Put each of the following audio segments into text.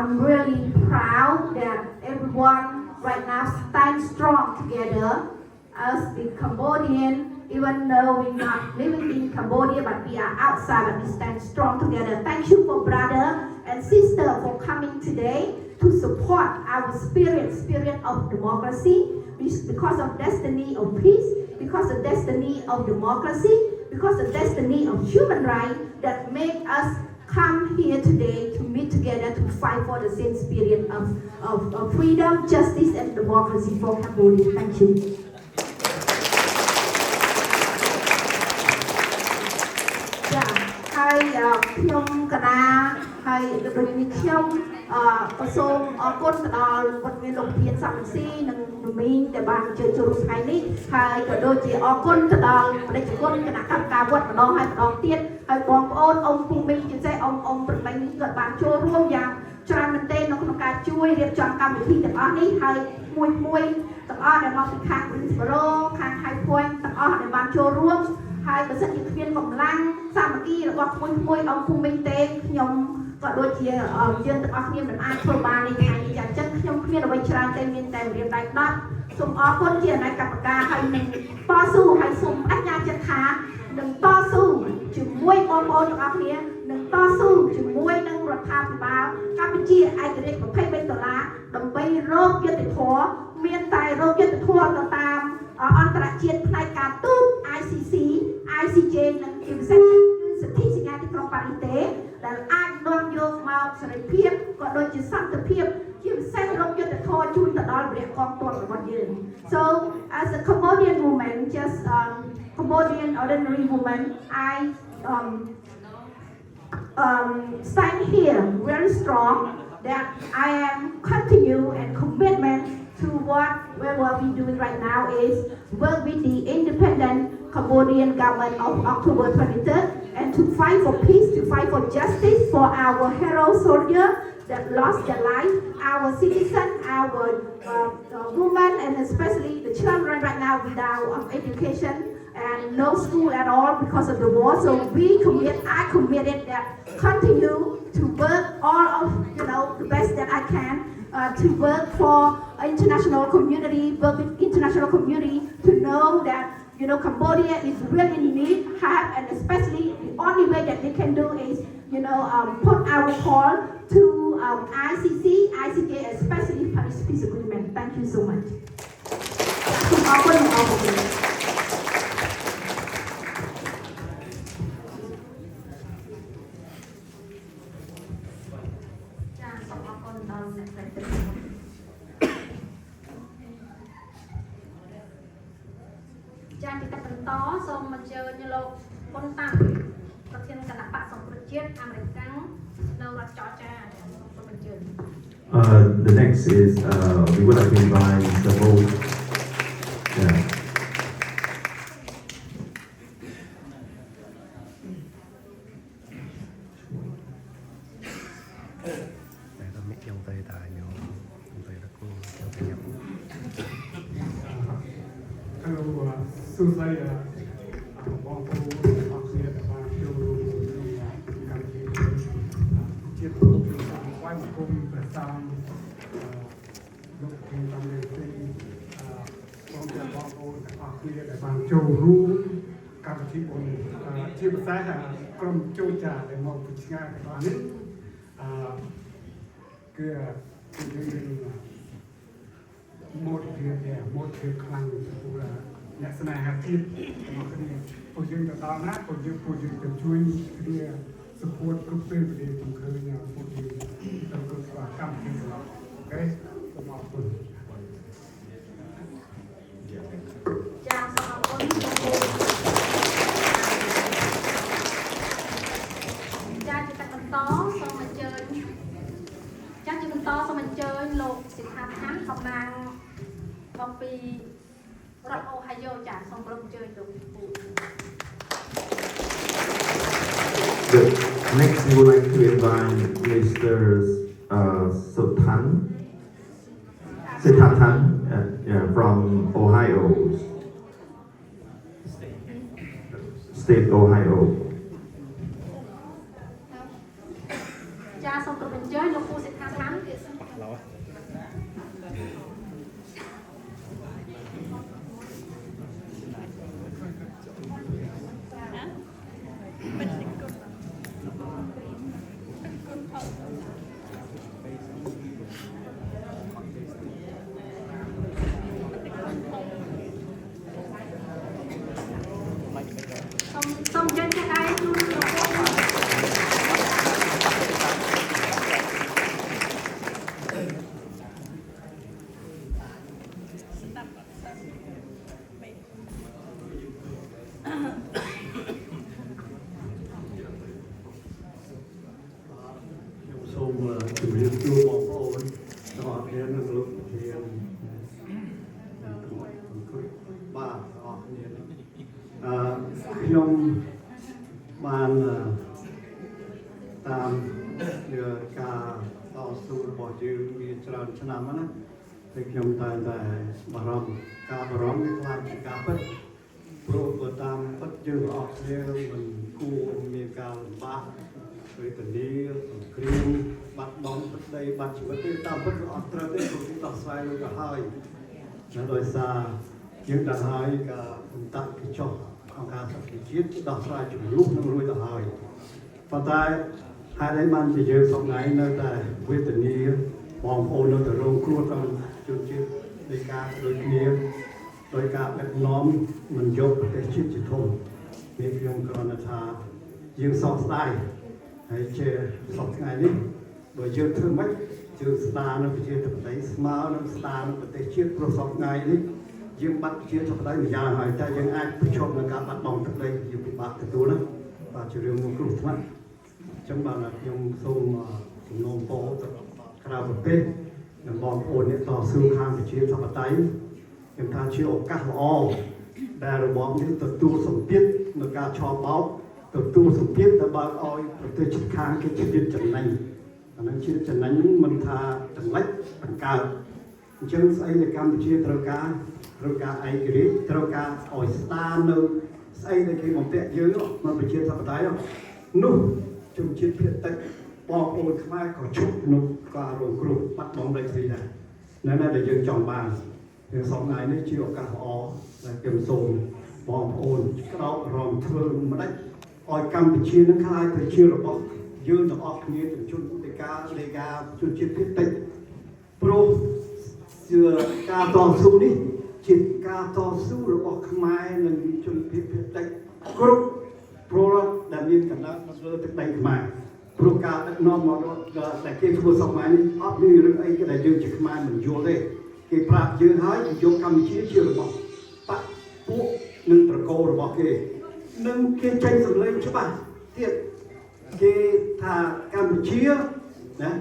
I'm really proud that everyone right now stands strong together as the Cambodian, even though we're not living in Cambodia, but we are outside, but we stand strong together. Thank you for brother and sister for coming today to support our spirit of democracy, because of destiny of peace, because of destiny of democracy, because of destiny of human rights that make us come here today to meet together to fight for the same spirit of freedom, justice, and democracy for Cambodia. Thank you. ចាហើយខ្ញុំកណាហើយដូចនេះខ្ញុំក៏សូមអរគុណទៅដល់វត្តមានលោកធានសំស៊ីនិងលោកមីងដែលបានអញ្ជើញចូលរួមថ្ងៃនេះហើយក៏ដូចជាអរគុណទៅដល់បដិជនគណៈកម្មការវត្តម្ដងហើយម្ដងទៀតហើយបងប្អូនអ៊ំពូមីងជាពិសេសអ៊ំប្រមិញនេះក៏បានចូលរួមយ៉ាងច្រើនមែនទែននៅក្នុងការជួយរៀបចំកម្មវិធីទាំងអស់នេះហើយមួយទាំងអស់ដែលមកពីខាង Windsboro ខាង High Point ទាំងអស់ដែលបានចូលរួមហើយបើសិនជាគ្មានកម្លាំងសាមគ្គីរបស់មួយអង្គភូមិទេខ្ញុំក៏ដូចជាយើងទាំងអស់គ្នាមិនអាចធ្វើបាននេះថ្ងៃនេះអញ្ចឹងខ្ញុំគ្មានអ្វីច្រើនទេមានតែរៀបដៃដប់សូមអរគុណជាអ្នកកម្មការហើយនឹងតស៊ូហើយសូមបញ្ញាចិត្តថានឹងតស៊ូជាមួយបងប្អូនទាំងអស់គ្នានឹងតស៊ូជាមួយនឹងរដ្ឋាភិបាលកម្ពុជាឯករាជ្យ$23ដើម្បីរកយុត្តិធម៌មានតែរកយុត្តិធម៌ទៅតាមអន្តរជាតិផ្នែកការទូត ICC ICJ និងជាពិសេសគឺសិទ្ធិសញ្ញាទីក្រុងប៉ារីសទេដែលអាចនាំយកមកសេរីភាពក៏ដូចជាសន្តិភាពជាពិសេសរកយុត្តិធម៌ជូនទៅដល់ព្រះកងទ័ពរបស់យើង So as a Cambodian woman just Cambodian ordinary woman I stand here very strong that I am continue and commitment to what we're doing right now is work with the independent Cambodian government of October 23rd and to fight for peace, to fight for justice for our hero soldier that lost their life, our citizen, our women, and especially the children right now without education and no school at all because of the war. So I committed that continue to work all of the best that I can to work for international community, work with international community to know that Cambodia is really in need, and especially the only way that they can do is put our call to ICC, ICJ, especially Paris Peace Agreement. Thank you so much. ចា៎ទីតបន្តសូមអញ្ជើញលោកប៉ុនតាំប្រធានគណៈបកសង្គ្រោះជាតិអាមេរិកនៅរដ្ឋចរចាសូមអញ្ជើញ The next is we would like to invite the vote. Yeah. Hello, Susan. បងប្អូនអរគ្នាដែលបានចូលរួមក្នុងកម្មវិធីជាតិស្វែងរកប្រសាទលោកធានតាមលេខទីបងប្អូនអរគ្នាដែលបានចូលរួមកម្មវិធីបុណ្យជាភាសាក្រុមចូលចាដែលមកពីឆ្ងាយទាំងនេះគឺយើងមកពីខ្លាំងព្រោះអ្នកស្នេហាជាតិរបស់គ្នាពួកយើងទៅដល់ណាពួកយើងទៅជួយគ្នា support គ្រប់ពេលវេលាខ្ញុំឃើញពួកយើងទៅគ្រប់កម្មវិធីទាំងអស់អូខេសូមអរគុណចាសូមអរគុណចាជាបន្តសូមអញ្ជើញលោកសិដ្ឋាថាតំណាងមកពីរដ្ឋអូហាយ៉ូចាសូមគោរពអញ្ជើញលោកពូ Next, we would like to invite Mr. Siddharthan from Ohio, State Ohio. ចាសូម ក៏បញ្ជើញលោកពូសិក្ខាសាម សូមចេញទៅឯងជួយលោកពូ សូមជម្រាបសួរបងប្អូនទាំងអស់គ្នានៅលោកជាបាទអរគ្នាខ្ញុំបានតាមការតស៊ូរបស់យើងវាច្រើនឆ្នាំណាតែខ្ញុំតែបារម្ភការបារម្ភនេះខ្លាចជាការពិតព្រោះបើតាមពិតយើងអស់គ្នាមិនគួរមានការលំបាកវេទនាសង្គ្រាមបាត់បង់ទឹកដីបាត់ជីវិតទេតាមពិតវាអត់ត្រូវទេព្រោះវាដោះស្រាយលុយទៅហើយដោយសារយើងដល់ហើយក៏បន្តគេចុះអង្គការសហប្រជាជាតិដោះស្រាយចំនួននឹងរួចទៅហើយប៉ុន្តែហេតុអីបានជាយើងសប្តាហ៍នៅតែវេទនាបងប្អូននៅតែរងគ្រោះតាមជនជាតិនៃការដូចគ្នាដោយការដឹកនាំមិនយកប្រទេសជាតិជាធំនេះខ្ញុំគ្រាន់តែថាយើងសោកស្ដាយហើយជាសពថ្ងៃនេះបើយើងធ្វើម៉េចយើងស្ដារនៅប្រជាធិបតេយ្យស្មើនឹងស្ដារនៅប្រទេសជាតិព្រោះសពថ្ងៃនេះយើងបាត់ប្រជាធិបតេយ្យម្យ៉ាងហើយតែយើងអាចប្រឈមនឹងការបាត់បង់ទឹកដីយើងពិបាកទទួលណាបាទជារឿងមួយគ្រោះថ្នាក់អញ្ចឹងបានខ្ញុំសូមសំណូមពរទៅក្រៅប្រទេសនិងបងប្អូនអ្នកតស៊ូខាងប្រជាធិបតេយ្យខ្ញុំថាជាឱកាសល្អដែលរបបនេះទទួលសម្ពាធនៅការឆោបបោកទទួលសម្ពាធទៅបើកឲ្យប្រទេសជិតខាងគេជាតិចំណេញអានឹងជាតិចំណេញមិនថាចំណេញបង្កើតអញ្ចឹងស្អីដែលកម្ពុជាត្រូវការឯករាជ្យត្រូវការឲ្យស្ដារនៅស្អីដែលគេបំពាក់យើងមកប្រជាធិបតេយ្យនោះជនជាតិភាគតិចបងប្អូនខ្មែរក៏ជួបនោះក៏រងគ្រោះបាត់បង់ដីធ្លីដែរនៅណាដែលយើងចង់បានយើងសពថ្ងៃនេះជាឱកាសល្អដែលខ្ញុំសូមបងប្អូនក្រោករំធ្វើម្ដេចឲ្យកម្ពុជានឹងខ្លាយទៅជារបស់យើងទាំងអស់គ្នាទាំងជននៃការជនជាតិភាគតិចព្រោះជាការតស៊ូនេះជាការតស៊ូរបស់ខ្មែរនិងជនជាតិភាគតិចគ្រប់ពលរដ្ឋដែលមានកណ្ដាលនៅលើទឹកដីខ្មែរព្រោះការដឹកនាំមកដែលគេធ្វើសពថ្ងៃនេះអត់មានរឿងអីគេដែលយើងជាខ្មែរមិនយល់ទេគេប្រាប់យើងហើយយកកម្ពុជាជារបស់បកពួកនិងត្រកូលរបស់គេនឹងគេចេញសម្លេងច្បាស់ទៀតគេថាកម្ពុជាណា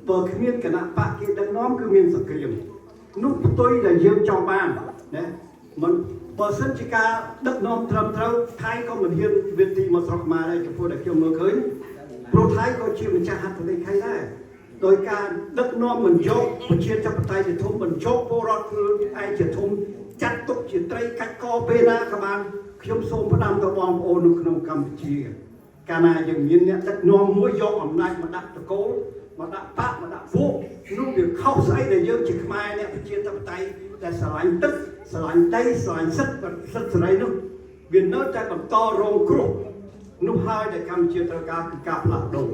បើគ្មានគណៈបកគេដឹកនាំគឺមានសង្គ្រាមនោះផ្ទុយដែលយើងចង់បានណាមិនបើសិនជាការដឹកនាំត្រឹមត្រូវថៃក៏មិនហ៊ានវិធីមកស្រុកខ្មែរដែរចំពោះដែលខ្ញុំមើលឃើញព្រោះថៃក៏ជាម្ចាស់ហត្ថលេខីដែរដោយការដឹកនាំមិនយកប្រជាធិបតេយ្យជាធំមិនយកពលរដ្ឋខ្លួនឯងជាធំចាត់ទុកជាត្រីកាច់កពេលណាក៏បានខ្ញុំសូមផ្ដាំទៅបងប្អូននៅក្នុងកម្ពុជាកាលណាយើងមានអ្នកដឹកនាំមួយយកអំណាចមកដាក់តកូលមកដាក់បកមកដាក់ពួកនោះវាខុសស្អីដែលយើងជាខ្មែរអ្នកប្រជាធិបតេយ្យដែលស្រឡាញ់ទឹកស្រឡាញ់ដីស្រឡាញ់សិទ្ធិសេរីនោះវានៅតែបន្តរងគ្រោះនោះហើយដែលកម្ពុជាត្រូវការគឺការផ្លាស់ប្ដូរ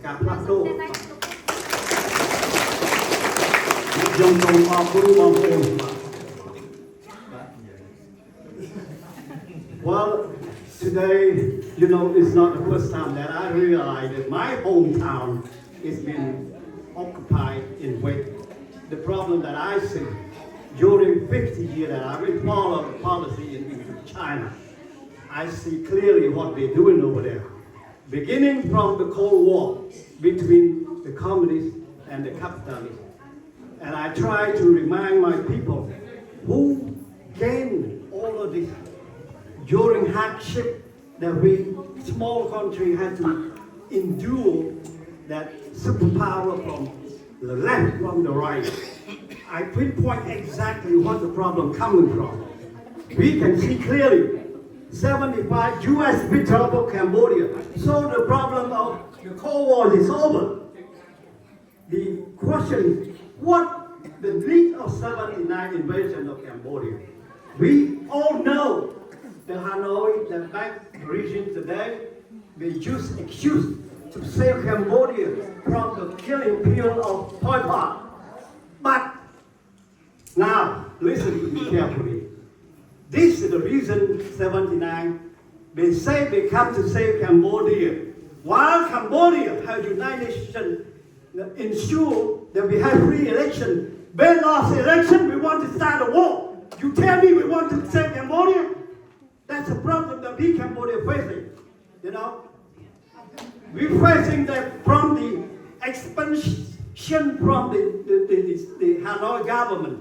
ការផ្លាស់ប្ដូរខ្ញុំសូមអរគុណបងប្អូន Well, today, you know, it's not the first time that I realized that my hometown is being occupied in weight. The problem that I see during 50 years that I've been following policy in China, I see clearly what they're doing over there. Beginning from the Cold War between the communists and the capitalists. And I try to remind my people who gained all of this during hardship that we, small country, had to endure that superpower from the left, from the right. I pinpoint exactly what the problem coming from. We can see clearly 75 US beat up Cambodia. So the problem of the Cold War is over. question what the lead of 79 invasion of Cambodia. We all know the Hanoi, the back region today, they use excuse to save Cambodia from the killing field of Pol Pot. But now, listen to me carefully. This is the reason 79, they say they come to save Cambodia. While Cambodia has United Nations ensure that we have free election, they lost election, we want to start a war. You tell me we want to save Cambodia? That's the problem that we Cambodia facing. You know? We're facing that from the expansion from the Hanoi government.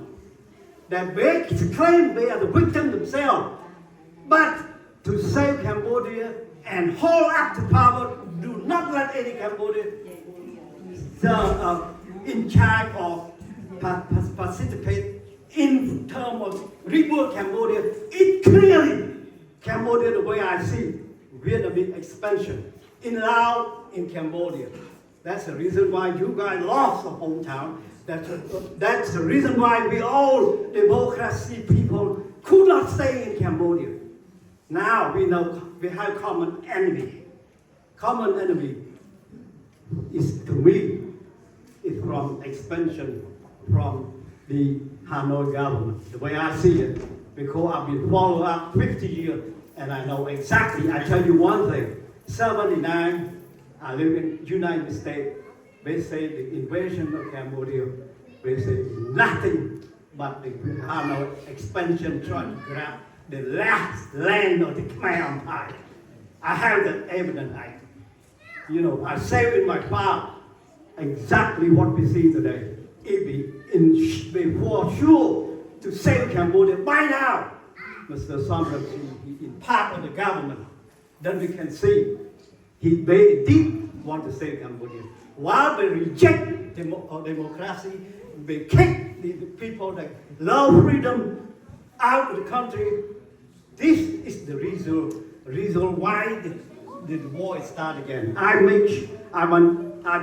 That they claim they are the victim themselves. But to save Cambodia and hold up to power, do not let any Cambodia in charge of participate in terms of rebuild Cambodia. It clearly, Cambodia, the way I see, Vietnamese expansion in Laos, in Cambodia. That's the reason why you guys lost the hometown. That's the reason why we all democracy people could not stay in Cambodia. Now we know we have common enemy. Common enemy is, to me, is from expansion from the Hanoi government. The way I see it, because I've been following up 50 years and I know exactly. I tell you one thing, 79, I live in United States. They say the invasion of Cambodia, they say nothing but the Hanoi expansion trying to grab the last land of the Khmer Empire. I have the evidence. I say in my file exactly what we see today. If we for sure to save Cambodia by now, Mr. Sondrak is part of the government, then we can see they did want to save Cambodia. While they reject democracy, they kick the people that love freedom out of the country. This is the reason why the war started again. I've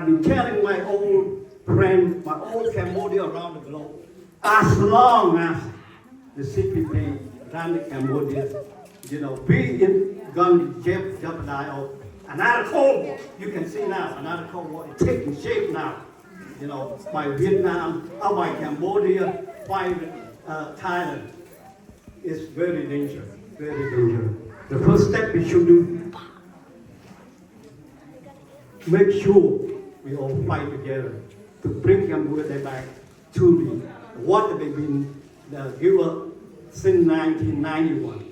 been telling my old friends, my old Cambodia around the globe, as long as the CPP ran Cambodia, we going to jeopardize of another Cold War. You can see now, another Cold War is taking shape now. By Vietnam, by Cambodia, by Thailand. It's very dangerous, very dangerous. The first step we should do, make sure we all fight together to bring Cambodia back to what they've been given since 1991.